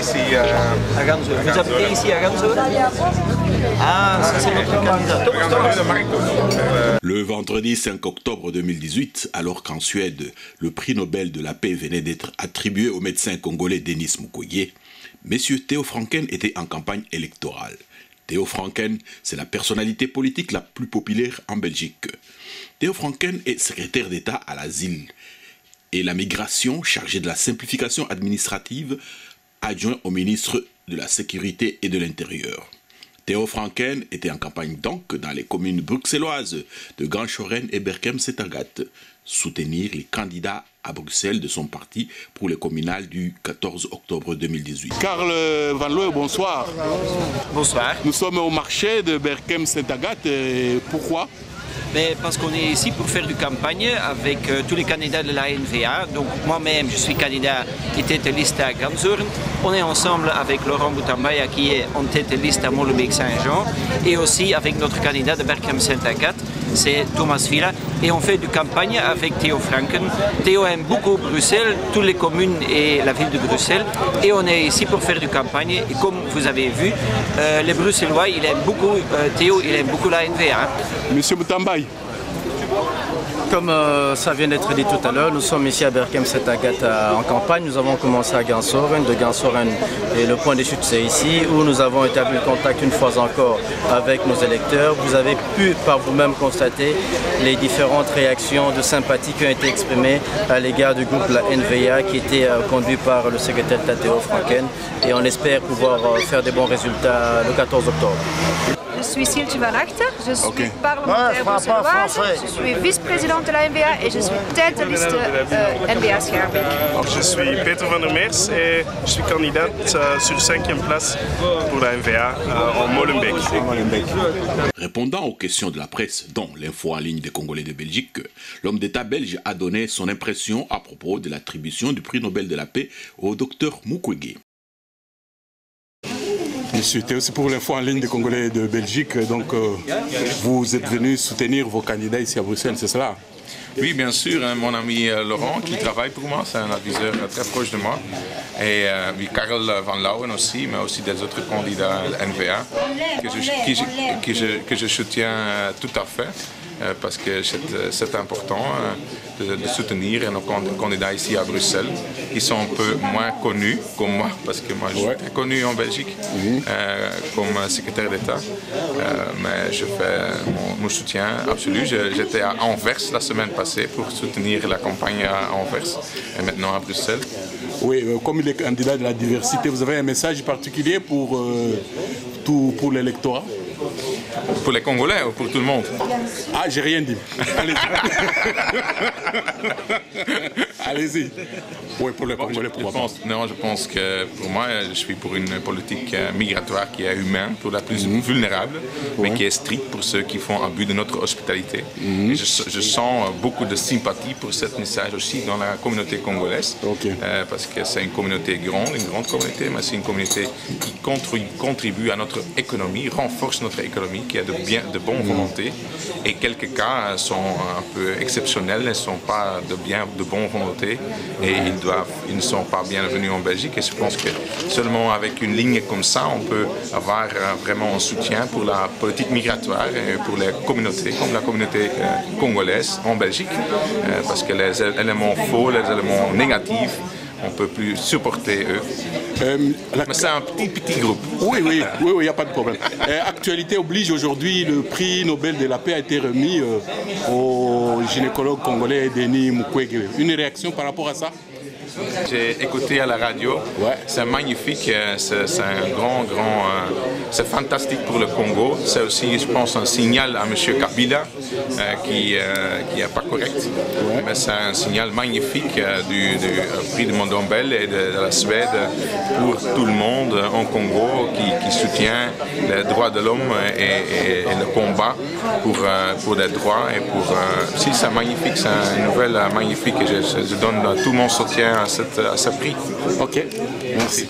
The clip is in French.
ici à Ganzoren. Vous habitez ici à Ganzoren? Ah, ça c'est notre candidat. Le vendredi 5 octobre 2018, alors qu'en Suède, le prix Nobel de la paix venait d'être attribué au médecin congolais Denis Mukwege, M. Theo Franken était en campagne électorale. Theo Franken, c'est la personnalité politique la plus populaire en Belgique. Theo Franken est secrétaire d'État à l'asile et la migration, chargé de la simplification administrative, adjoint au ministre de la Sécurité et de l'Intérieur. Theo Franken était en campagne donc dans les communes bruxelloises de Ganshoren et Berchem-Setagat, soutenir les candidats à Bruxelles de son parti pour les communales du 14 octobre 2018. Karl Van Looy, bonsoir. Bonsoir. Nous sommes au marché de Berchem-Setagat. Pourquoi? Mais parce qu'on est ici pour faire du campagne avec tous les candidats de la NVA. Donc moi-même, je suis candidat et tête de liste à Ganzoren. On est ensemble avec Laurent Boutambaya qui est en tête de liste à Molenbeek-Saint-Jean et aussi avec notre candidat de Berchem-Setagat, c'est Thomas Villa. Et on fait du campagne avec Theo Franken. Theo aime beaucoup Bruxelles, toutes les communes et la ville de Bruxelles. Et on est ici pour faire du campagne. Et comme vous avez vu, les Bruxellois, il aime beaucoup, Theo, il aime beaucoup la NVA. Monsieur Boutambaya. Comme ça vient d'être dit tout à l'heure, nous sommes ici à Berchem-Setagat en campagne. Nous avons commencé à Ganzoren. De Ganzoren, et le point de chute c'est ici, où nous avons établi le contact une fois encore avec nos électeurs. Vous avez pu par vous-même constater les différentes réactions de sympathie qui ont été exprimées à l'égard du groupe la NVA qui était conduit par le secrétaire d'État Theo Franken. Et on espère pouvoir faire des bons résultats le 14 octobre. Je suis Syltje Van Achter, je suis parlementaire bruxelloise, je suis vice-présidente de la NVA et je suis tête de liste NVA Schaerbeek. Je suis Peter van der Meers et je suis candidate sur 5e place pour la NVA en Molenbeek. Répondant aux questions de la presse, dont l'info en ligne des Congolais de Belgique, l'homme d'État belge a donné son impression à propos de l'attribution du prix Nobel de la paix au docteur Mukwege. Monsieur Theo, c'est pour l'info en ligne des Congolais de Belgique. Donc, vous êtes venu soutenir vos candidats ici à Bruxelles, c'est cela? Oui, bien sûr. Mon ami Laurent, qui travaille pour moi, c'est un adviseur très proche de moi. Et oui, Karl Van Looy aussi, mais aussi des autres candidats NVA que je soutiens tout à fait. Parce que c'est important de soutenir nos candidats ici à Bruxelles, qui sont un peu moins connus comme moi, parce que moi je suis très connu en Belgique comme secrétaire d'État, mais je fais mon soutien absolu. J'étais à Anvers la semaine passée pour soutenir la campagne à Anvers et maintenant à Bruxelles. Oui, comme il est candidat de la diversité, vous avez un message particulier pour l'électorat? Pour les Congolais ou pour tout le monde? Ah, j'ai rien dit. Allez-y. Allez-y. Oui, pour les Congolais, je pense que pour moi, je suis pour une politique migratoire qui est humaine pour la plus vulnérable, mais qui est stricte pour ceux qui font abus de notre hospitalité. Et je sens beaucoup de sympathie pour ce message aussi dans la communauté congolaise, parce que c'est une communauté grande, une grande communauté, mais c'est une communauté qui contribue à notre économie, renforce notre économie, qui a de bonne volonté, et quelques cas sont un peu exceptionnels, ne sont pas de bonne volonté, et ils ne sont pas bienvenus en Belgique. Et je pense que seulement avec une ligne comme ça, on peut avoir vraiment un soutien pour la politique migratoire et pour les communautés, comme la communauté congolaise en Belgique, parce que les éléments faux, les éléments négatifs, on ne peut plus supporter eux. Mais c'est un petit groupe. Oui, il n'y a pas de problème. Actualité oblige, aujourd'hui, le prix Nobel de la paix a été remis au gynécologue congolais Denis Mukwege. Une réaction par rapport à ça? J'ai écouté à la radio, c'est magnifique, c'est un grand, c'est fantastique pour le Congo. C'est aussi, je pense, un signal à M. Kabila qui n'est pas correct. Mais c'est un signal magnifique du prix de Nobel et de la Suède pour tout le monde en Congo qui soutient les droits de l'homme et le combat pour les droits. Et si c'est magnifique, c'est une nouvelle magnifique et je donne tout mon soutien à ce prix. Ok, merci.